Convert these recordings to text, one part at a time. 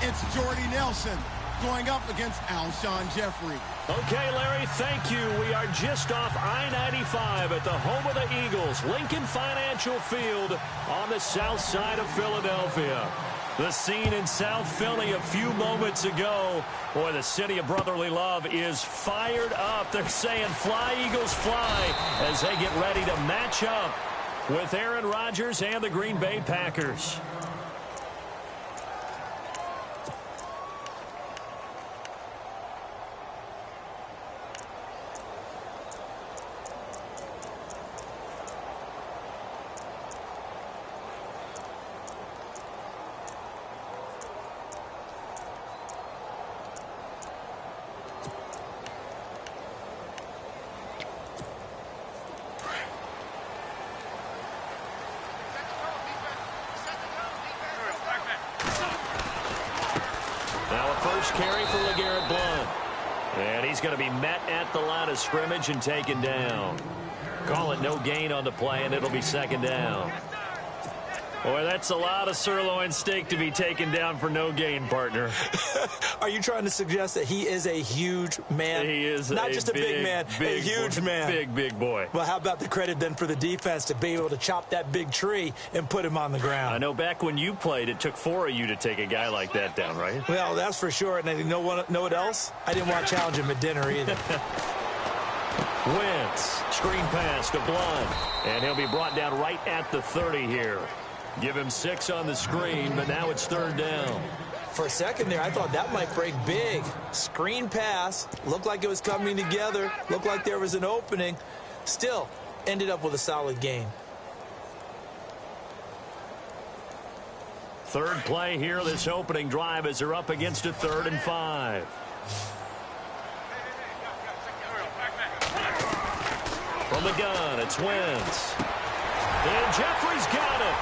It's Jordy Nelson going up against Alshon Jeffrey. Okay, Larry, thank you. We are just off I-95 at the home of the Eagles, Lincoln Financial Field on the south side of Philadelphia. The scene in South Philly a few moments ago. Boy, the city of brotherly love is fired up. They're saying, "Fly, Eagles, fly," as they get ready to match up with Aaron Rodgers and the Green Bay Packers. Carry for LeGarrette Blount. And he's going to be met at the line of scrimmage and taken down. Call it no gain on the play, and it'll be second down. Boy, that's a lot of sirloin steak to be taken down for no gain, partner. Are you trying to suggest that he is a huge man? He is not just a big man, a huge man. Big boy. Well, how about the credit then for the defense to be able to chop that big tree and put him on the ground? I know back when you played, it took 4 of you to take a guy like that down, right? Well, that's for sure. And you know what else? I didn't want to challenge him at dinner either. Wentz, screen pass to Blount. And he'll be brought down right at the 30 here. Give him 6 on the screen, but now it's third down. For a second there, I thought that might break big. Screen pass. Looked like it was coming together. Looked like there was an opening. Still, ended up with a solid gain. Third play here, this opening drive, as they're up against a 3rd and 5. From the gun, it's Wentz. And Jeffrey's got it.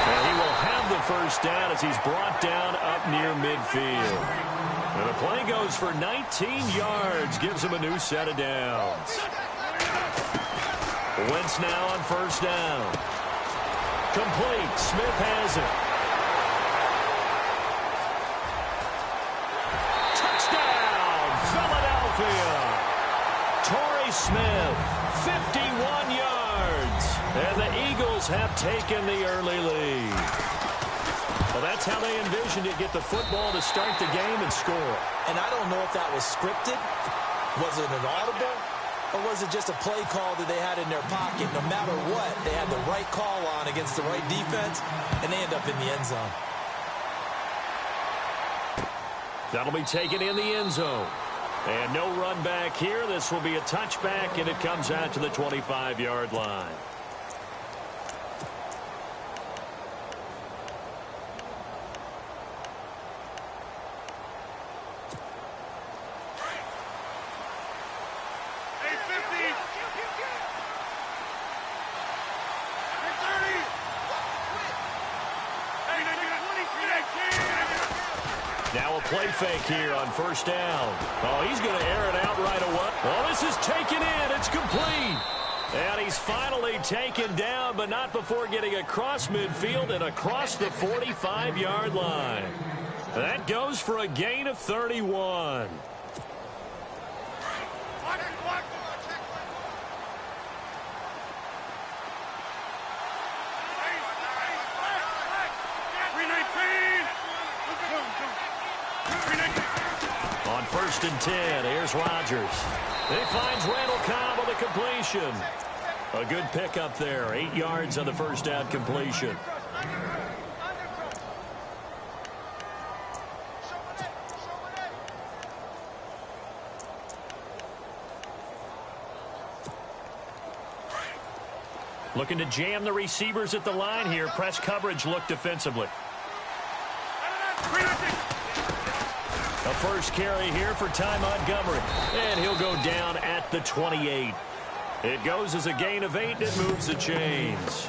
And he will have the first down as he's brought down up near midfield. And the play goes for 19 yards, gives him a new set of downs. Wentz now on first down. Complete. Smith has it. Touchdown, Philadelphia. Torrey Smith, 51 yards. And the Eagles have taken the early lead. Well, that's how they envisioned it, get the football to start the game and score. And I don't know if that was scripted. Was it an audible? Or was it just a play call that they had in their pocket? No matter what, they had the right call on against the right defense, and they end up in the end zone. That'll be taken in the end zone. And no run back here. This will be a touchback, and it comes out to the 25-yard line. Now a play fake here on first down. Oh, he's going to air it out right away. Well, this is taken in. It's complete. And he's finally taken down, but not before getting across midfield and across the 45-yard line. That goes for a gain of 31. On first and 10, here's Rodgers. He finds Randall Cobb on the completion. A good pickup there, 8 yards on the first down completion. Looking to jam the receivers at the line here. Press coverage look defensively. A first carry here for Ty Montgomery. And he'll go down at the 28. It goes as a gain of 8, and it moves the chains.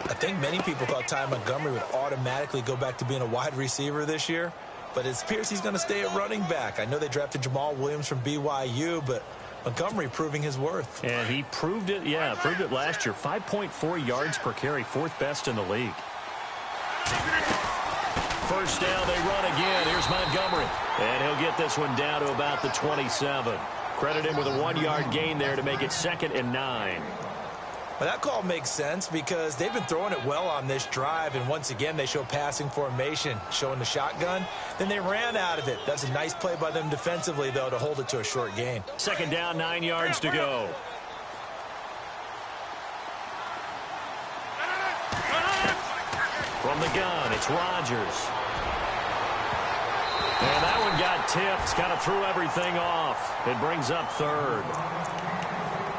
I think many people thought Ty Montgomery would automatically go back to being a wide receiver this year. But it appears he's going to stay at running back. I know they drafted Jamal Williams from BYU, but Montgomery proving his worth. And he proved it, proved it last year. 5.4 yards per carry, 4th best in the league. first down, they run again. Here's Montgomery. And he'll get this one down to about the 27. Credit him with a 1-yard gain there to make it 2nd and 9. Well, that call makes sense because they've been throwing it well on this drive, and once again they show passing formation, showing the shotgun. Then they ran out of it. That's a nice play by them defensively, though, to hold it to a short gain. 2nd down, 9 yards to go. From the gun, it's Rodgers. And that one got tipped, kind of threw everything off. It brings up 3rd.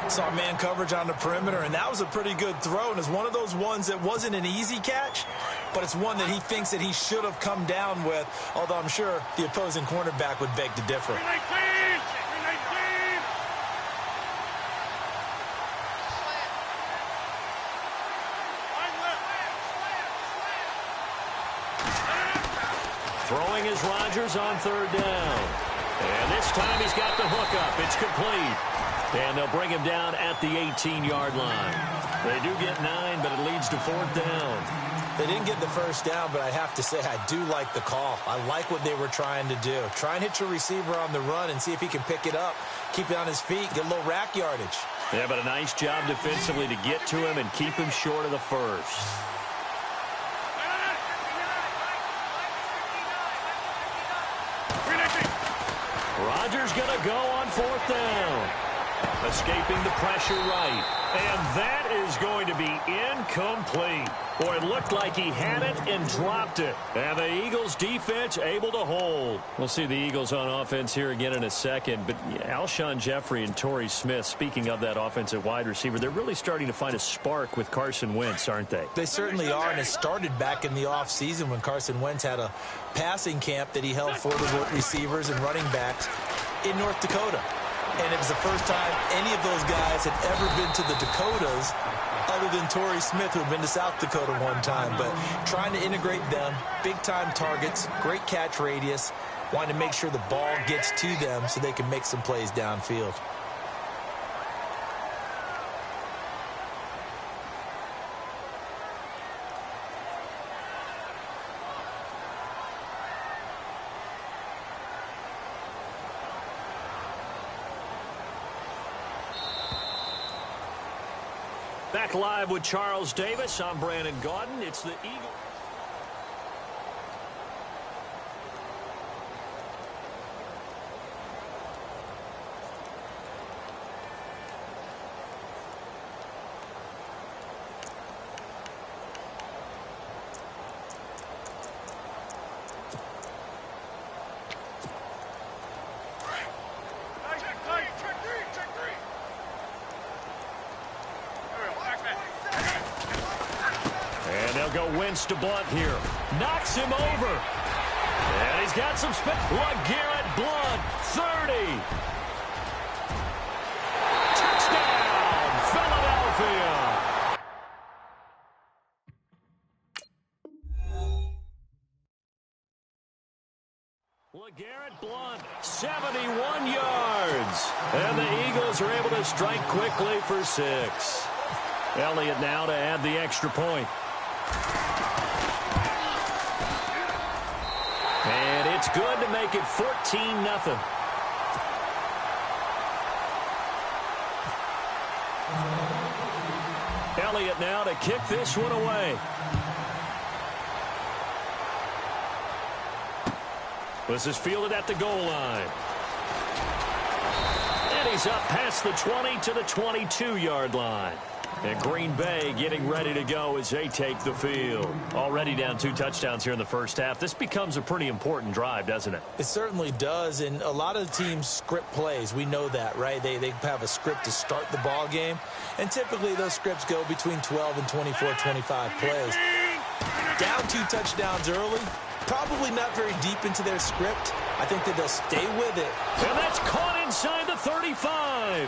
Saw man coverage on the perimeter, and that was a pretty good throw. And it's one of those ones that wasn't an easy catch, but it's one that he thinks that he should have come down with, although I'm sure the opposing cornerback would beg to differ. Throwing is Rodgers on 3rd down. And this time he's got the hook up. It's complete. And they'll bring him down at the 18-yard line. They do get 9, but it leads to 4th down. They didn't get the first down, but I have to say I do like the call. I like what they were trying to do. Try and hit your receiver on the run and see if he can pick it up, keep it on his feet, get a little rack yardage. Yeah, but a nice job defensively to get to him and keep him short of the first. Rodgers going to go on 4th down. Escaping the pressure right. And that is going to be incomplete. Boy, it looked like he had it and dropped it. And the Eagles defense able to hold. We'll see the Eagles on offense here again in a second. But Alshon Jeffrey and Torrey Smith, speaking of that offensive wide receiver, they're really starting to find a spark with Carson Wentz, aren't they? They certainly are, and it started back in the offseason when Carson Wentz had a passing camp that he held for the receivers and running backs in North Dakota. And it was the first time any of those guys had ever been to the Dakotas other than Torrey Smith, who had been to South Dakota one time. But trying to integrate them, big-time targets, great catch radius, wanting to make sure the ball gets to them so they can make some plays downfield. Back live with Charles Davis. I'm Brandon Gaudin. It's the Eagles. Wentz to Blunt here. Knocks him over. And he's got some spin. LeGarrette Blunt, 30. Touchdown, Philadelphia. LeGarrette Blunt, 71 yards. And the Eagles are able to strike quickly for 6. Elliott now to add the extra point. And it's good to make it 14-0. Elliott now to kick this one away. This is fielded at the goal line. And he's up past the 20 to the 22-yard line. And Green Bay getting ready to go as they take the field. Already down 2 touchdowns here in the first half. This becomes a pretty important drive, doesn't it? It certainly does, and a lot of teams script plays. We know that, right? They have a script to start the ball game, and typically those scripts go between 12 and 24, 25 plays. Down 2 touchdowns early, probably not very deep into their script. I think that they'll stay with it. And that's caught inside the 35.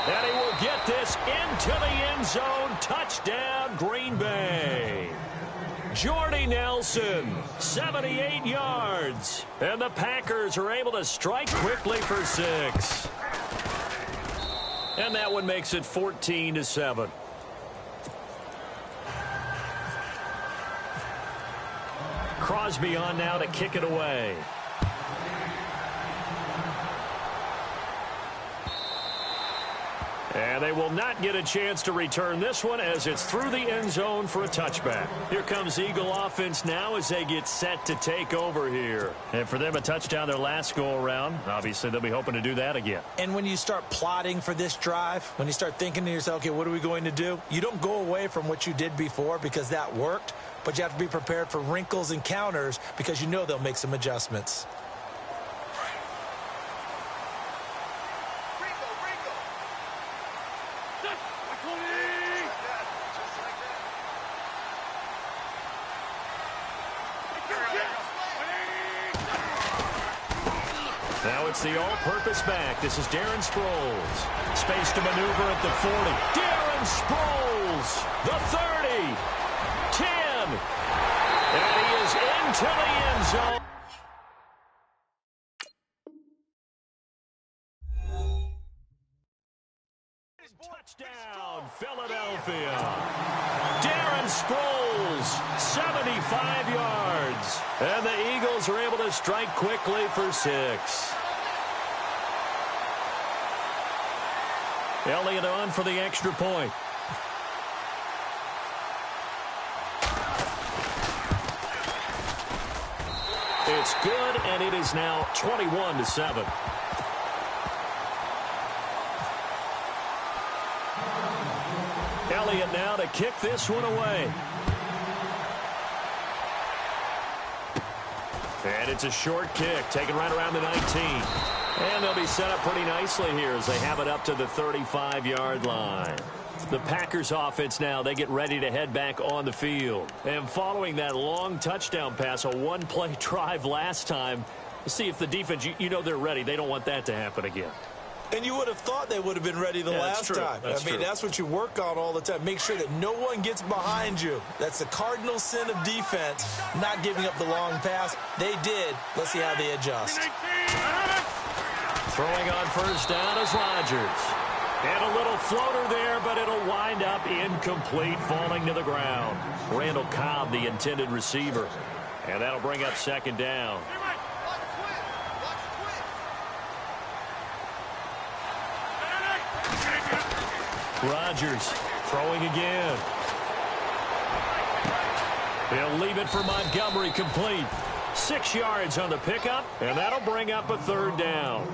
And he will get this into the end zone. Touchdown, Green Bay. Jordy Nelson, 78 yards. And the Packers are able to strike quickly for 6. And that one makes it Crosby on now to kick it away. And they will not get a chance to return this one as it's through the end zone for a touchback. Here comes Eagle offense now as they get set to take over here. And for them, a touchdown their last go-around. Obviously, they'll be hoping to do that again. And when you start plotting for this drive, when you start thinking to yourself, okay, what are we going to do? You don't go away from what you did before because that worked, but you have to be prepared for wrinkles and counters because you know they'll make some adjustments. Now it's the all-purpose back. This is Darren Sproles. Space to maneuver at the 40. Darren Sproles, the 30, 10, and he is into the end zone. Touchdown, Philadelphia. Darren Sproles, 75 yards. And the Eagles are able to strike quickly for 6. Elliott on for the extra point. It's good, and it is now 21-7. Elliott now to kick this one away. And it's a short kick, taken right around the 19. And they'll be set up pretty nicely here as they have it up to the 35-yard line. The Packers offense now, they get ready to head back on the field. And following that long touchdown pass, a one-play drive last time, see if the defense, you know they're ready. They don't want that to happen again. And you would have thought they would have been ready the last time. I mean, that's what you work on all the time. Make sure that no one gets behind you. That's the cardinal sin of defense, not giving up the long pass. They did. Let's see how they adjust. Throwing on first down is Rodgers. And a little floater there, but it'll wind up incomplete, falling to the ground. Randall Cobb, the intended receiver. And that'll bring up second down. Rodgers throwing again. He'll leave it for Montgomery, complete. 6 yards on the pickup, and that'll bring up a third down.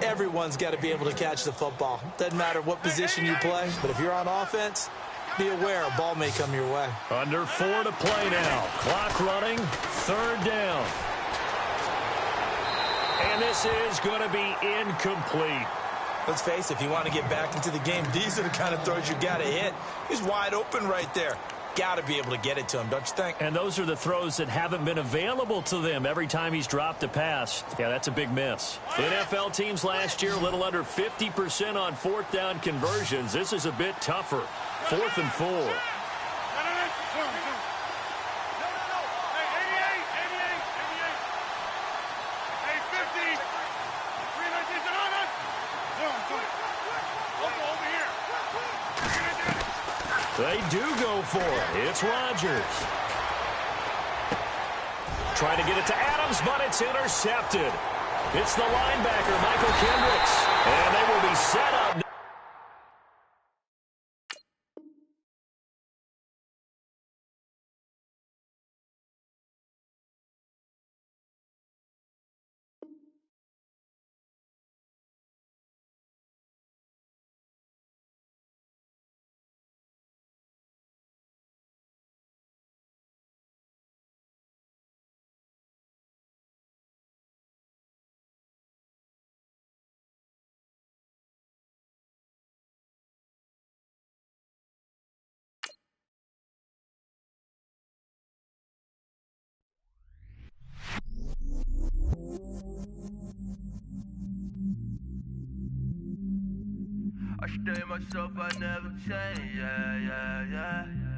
Everyone's got to be able to catch the football. Doesn't matter what position you play, but if you're on offense, be aware a ball may come your way. Under 4 to play now. Clock running, third down. And this is going to be incomplete. Let's face it, if you want to get back into the game, these are the kind of throws you got to hit. He's wide open right there. Got to be able to get it to him, don't you think? And those are the throws that haven't been available to them every time he's dropped a pass. Yeah, that's a big miss. NFL teams last year, a little under 50% on fourth down conversions. This is a bit tougher. 4th and 4. They do go for it. It's Rodgers. Trying to get it to Adams, but it's intercepted. It's the linebacker, Michael Kendricks. And they will be set up. I stay myself, I never change, yeah, yeah, yeah.